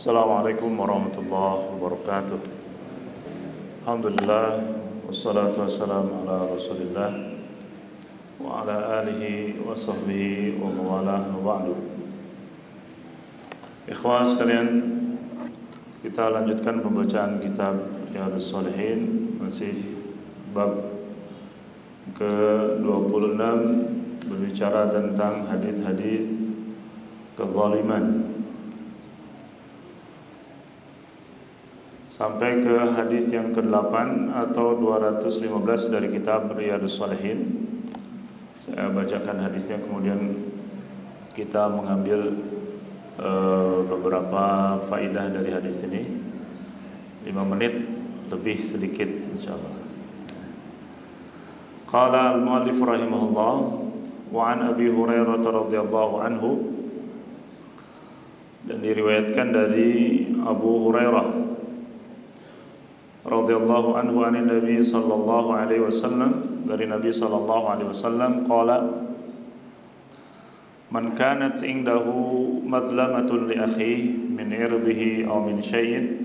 Assalamualaikum warahmatullahi wabarakatuh. Alhamdulillah, wassalatu wassalamu ala Rasulillah wa ala alihi wa sahbihi wa mawalah wa ba'du. Ikhwah sekalian, kita lanjutkan pembacaan kitab Riyadhus Shalihin, masih bab ke-26, berbicara tentang hadis-hadis kezaliman, sampai ke hadis yang ke-8 atau 215 dari kitab Riyadhus Shalihin. Saya bacakan hadisnya, kemudian kita mengambil beberapa faidah dari hadis ini. 5 menit lebih sedikit insyaallah. Qala al-muallif rahimahullah wa an Abi Hurairah radhiyallahu anhu, dan diriwayatkan dari Abu Hurairah radhiyallahu anhu an Nabi sallallahu alaihi wasallam, dari Nabi sallallahu alaihi wasallam, qala man kanat indahu madlamatun li akhihi min irdihi aw min syai'in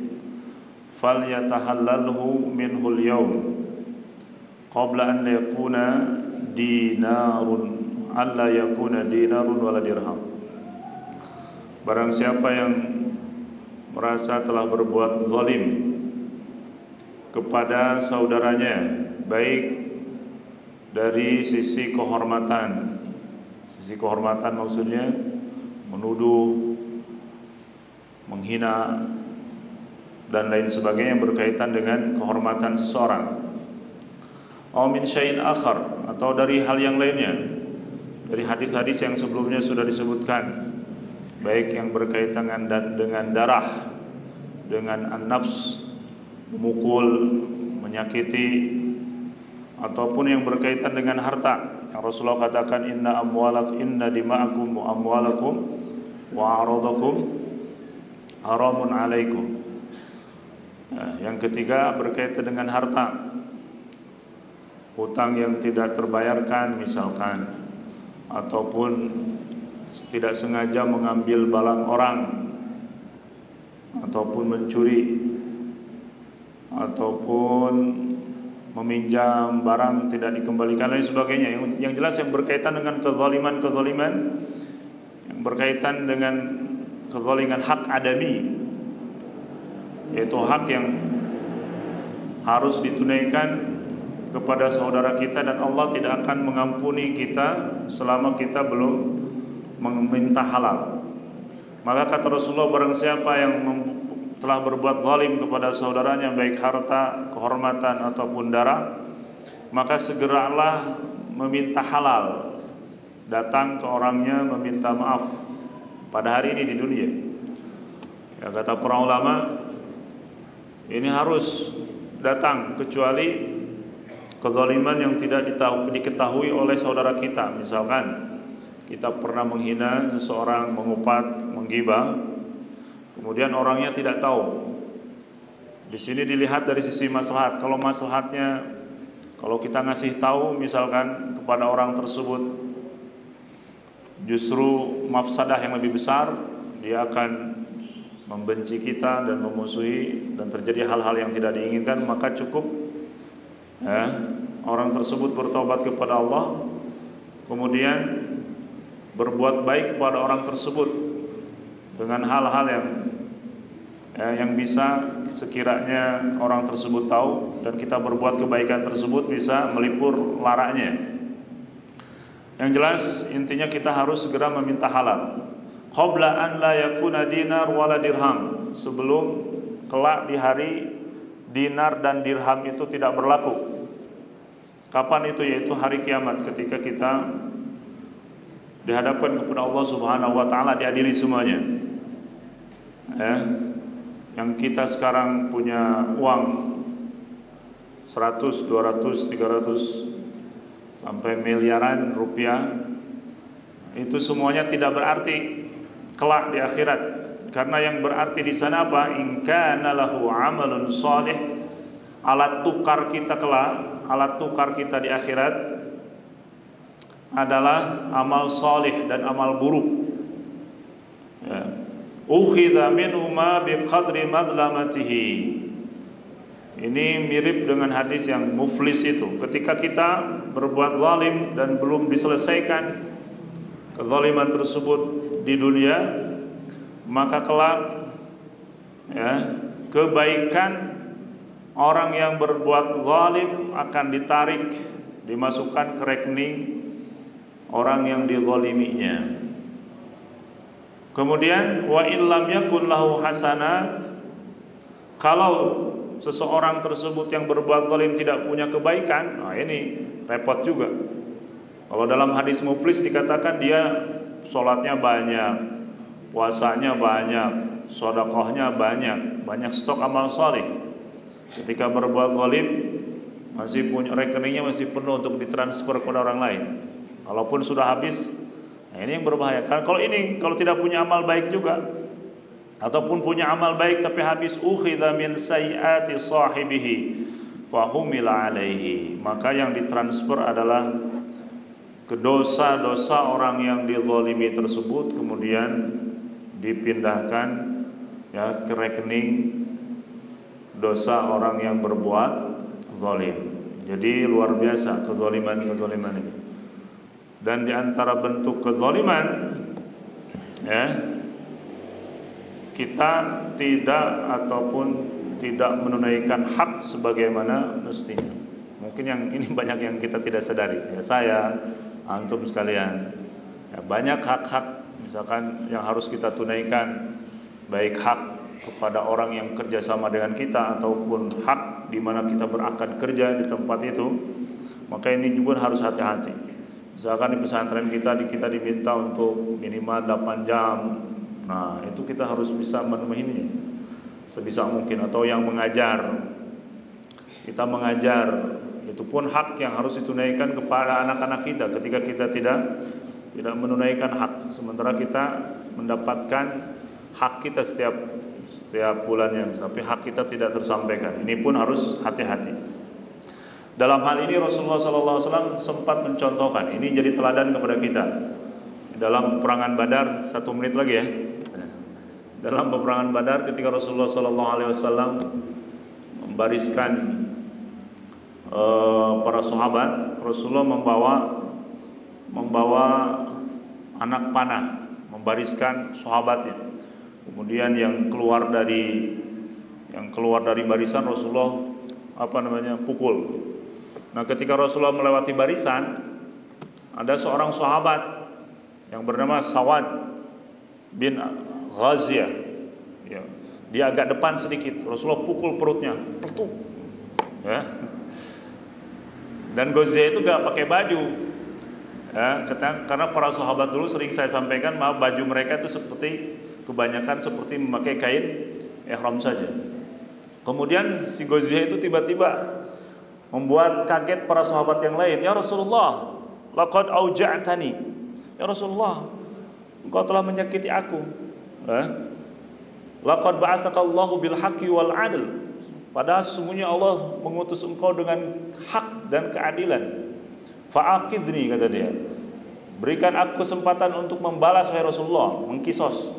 falyatahallalhu minhu al-yawm qabla an yakuna dinarun alla yakuna dinarun wala dirham. Barang siapa yang merasa telah berbuat zalim kepada saudaranya, baik dari sisi kehormatan. Sisi kehormatan maksudnya menuduh, menghina, dan lain sebagainya yang berkaitan dengan kehormatan seseorang. Aw min syai'in akhar, atau dari hal yang lainnya, dari hadis-hadis yang sebelumnya sudah disebutkan, baik yang berkaitan dengan darah, dengan an-nafs, memukul, menyakiti, ataupun yang berkaitan dengan harta. Yang Rasulullah katakan, inna dima'akum wa amwalakum wa a'radakum haramun alaikum. Yang ketiga berkaitan dengan harta, hutang yang tidak terbayarkan misalkan, ataupun tidak sengaja mengambil barang orang, ataupun mencuri, ataupun meminjam barang tidak dikembalikan, lain sebagainya. Yang jelas yang berkaitan dengan kezaliman yang berkaitan dengan kezaliman hak adami, yaitu hak yang harus ditunaikan kepada saudara kita, dan Allah tidak akan mengampuni kita selama kita belum meminta halal. Maka kata Rasulullah, barang siapa yang telah berbuat zalim kepada saudaranya, baik harta, kehormatan, ataupun darah, maka segeralah meminta halal, datang ke orangnya meminta maaf pada hari ini di dunia. Ya, kata para ulama, ini harus datang, kecuali kezaliman yang tidak diketahui oleh saudara kita. Misalkan kita pernah menghina seseorang, mengupat, menggibah, kemudian orangnya tidak tahu. Di sini dilihat dari sisi maslahat. Kalau maslahatnya, kalau kita ngasih tahu misalkan kepada orang tersebut, justru mafsadah yang lebih besar, dia akan membenci kita dan memusuhi, dan terjadi hal-hal yang tidak diinginkan, maka cukup orang tersebut bertobat kepada Allah, kemudian berbuat baik kepada orang tersebut dengan hal-hal yang bisa sekiranya orang tersebut tahu, dan kita berbuat kebaikan tersebut bisa melipur laraknya. Yang jelas intinya kita harus segera meminta halal qabla an la yakuna dinar wala dirham, sebelum kelak di hari dinar dan dirham itu tidak berlaku. Kapan itu? Yaitu hari kiamat, ketika kita dihadapkan kepada Allah Subhanahu wa taala, diadili semuanya. Yang kita sekarang punya uang 100, 200, 300 sampai miliaran rupiah, itu semuanya tidak berarti kelak di akhirat. Karena yang berarti di sana apa? In kana lahu amalun shalih, alat tukar kita kelak, alat tukar kita di akhirat adalah amal salih dan amal buruk. Ya. ukhidha minhuma biqadri madlamatihi. Ini mirip dengan hadis yang muflis itu. Ketika kita berbuat zalim dan belum diselesaikan kezaliman tersebut di dunia, maka kelak ya, kebaikan orang yang berbuat zalim akan ditarik, dimasukkan ke rekening orang yang dizaliminya. Kemudian wa illam yakun lahu hasanat, kalau seseorang tersebut yang berbuat zalim tidak punya kebaikan, nah ini repot juga. Kalau dalam hadis muflis dikatakan dia sholatnya banyak, puasanya banyak, sedekahnya banyak, banyak stok amal saleh. Ketika berbuat zalim masih punya rekeningnya masih penuh untuk ditransfer kepada orang lain. Kalaupun sudah habis, nah ini yang berbahaya. Kalau tidak punya amal baik juga, ataupun punya amal baik tapi habis, ukhidha min sayyiati sahibihi fahumila alaihi, maka yang ditransfer adalah ke dosa-dosa orang yang dizalimi tersebut, kemudian dipindahkan ya ke rekening dosa orang yang berbuat zalim. Jadi luar biasa kezaliman ini. Dan di antara bentuk kezaliman ya, kita tidak ataupun tidak menunaikan hak sebagaimana mestinya. Mungkin yang ini banyak yang kita tidak sadari. Ya, saya, antum sekalian, ya, banyak hak-hak misalkan yang harus kita tunaikan, baik hak kepada orang yang kerja sama dengan kita ataupun hak di mana kita akan kerja di tempat itu. Maka ini juga harus hati-hati. Misalkan di pesantren kita diminta untuk minimal 8 jam. Nah, itu kita harus bisa memenuhinya sebisa mungkin. Atau yang mengajar, kita mengajar, itu pun hak yang harus ditunaikan kepada anak-anak kita ketika kita tidak menunaikan hak, sementara kita mendapatkan hak kita setiap bulannya, tapi hak kita tidak tersampaikan. Ini pun harus hati-hati. Dalam hal ini Rasulullah SAW sempat mencontohkan, ini jadi teladan kepada kita. Dalam peperangan Badar, 1 menit lagi ya. Dalam peperangan Badar, ketika Rasulullah SAW membariskan para sahabat, Rasulullah membawa anak panah, membariskan sahabatnya. Kemudian yang keluar dari barisan Rasulullah pukul. Nah, ketika Rasulullah melewati barisan, ada seorang sahabat yang bernama Sawad bin Ghaziyah. Ya, dia agak depan sedikit. Rasulullah pukul perutnya, peletuk. Ya. Dan Ghaziyah itu gak pakai baju. Ya, karena para sahabat dulu sering saya sampaikan, baju mereka itu kebanyakan seperti memakai kain ihram saja. Kemudian si Ghaziyah itu tiba-tiba membuat kaget para sahabat yang lain. Ya Rasulullah, laqad auja'tani. Ya Rasulullah, engkau telah menyakiti aku. Laqad ba'atsakallahu bil haqqi wal 'adl. Padahal sesungguhnya Allah mengutus engkau dengan hak dan keadilan. Fa'aqidni, kata dia. Berikan aku kesempatan untuk membalas wahai Rasulullah, mengkisos.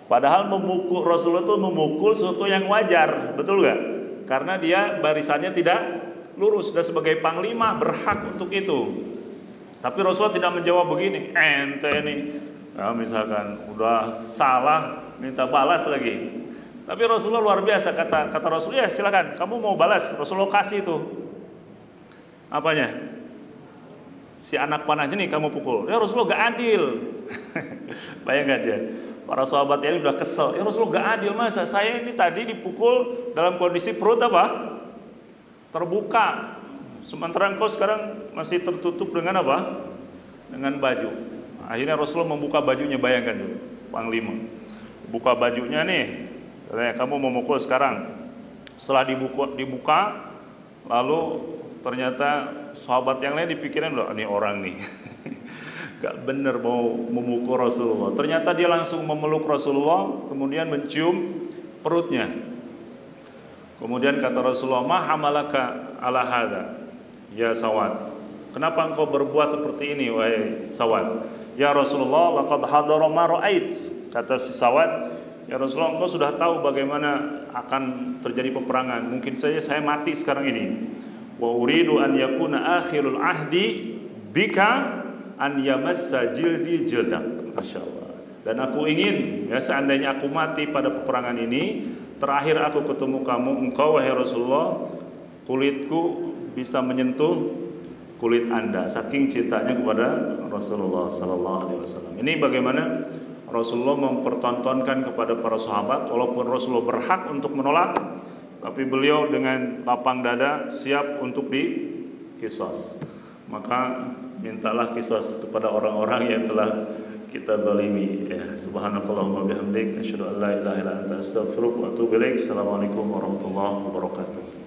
Padahal Rasulullah itu memukul sesuatu yang wajar, betul gak? Karena dia barisannya tidak lurus, dan sebagai panglima berhak untuk itu. Tapi Rasulullah tidak menjawab begini, ente nih, ya, misalkan udah salah minta balas lagi. Tapi Rasulullah luar biasa, kata Rasulullah, ya silakan, kamu mau balas, Rasulullah kasih itu apanya, si anak panahnya nih kamu pukul. Ya Rasulullah gak adil. Bayangkan dia, para sahabat ini sudah kesel. Ya Rasulullah gak adil, masa saya ini tadi dipukul dalam kondisi perut terbuka, sementara engkau sekarang masih tertutup dengan dengan baju. Akhirnya Rasulullah membuka bajunya, bayangkan dulu, panglima buka bajunya nih, katanya kamu mau mukul sekarang. Setelah dibuka, lalu ternyata sahabat yang lain dipikirin, loh ini orang nih gak bener mau memukul Rasulullah. Ternyata dia langsung memeluk Rasulullah, kemudian mencium perutnya. Kemudian kata Rasulullah, ma hamalaka ala hadza ya Sawad, kenapa engkau berbuat seperti ini wahai Sawad? Ya Rasulullah, laqad hadara ma ra'ait, Kata si Sawad, ya Rasulullah, engkau sudah tahu bagaimana akan terjadi peperangan. Mungkin saja saya mati sekarang ini. Wa uridu an yakuna akhirul ahdi bika an yamassa jildi jildak. Masya Allah. Dan aku ingin, ya seandainya aku mati pada peperangan ini, terakhir aku ketemu kamu, engkau wahai Rasulullah, kulitku bisa menyentuh kulit Anda, saking cintanya kepada Rasulullah sallallahu alaihi wasallam. Ini bagaimana Rasulullah mempertontonkan kepada para sahabat, walaupun Rasulullah berhak untuk menolak, tapi beliau dengan lapang dada siap untuk dikisos. Maka mintalah kisos kepada orang-orang yang telah kita zalimi. Ya, subhanakallahumma bihamdik, asyhadu an la ilaha illa anta, astaghfiruka wa atubu ilaik. Assalamualaikum warahmatullahi wabarakatuh.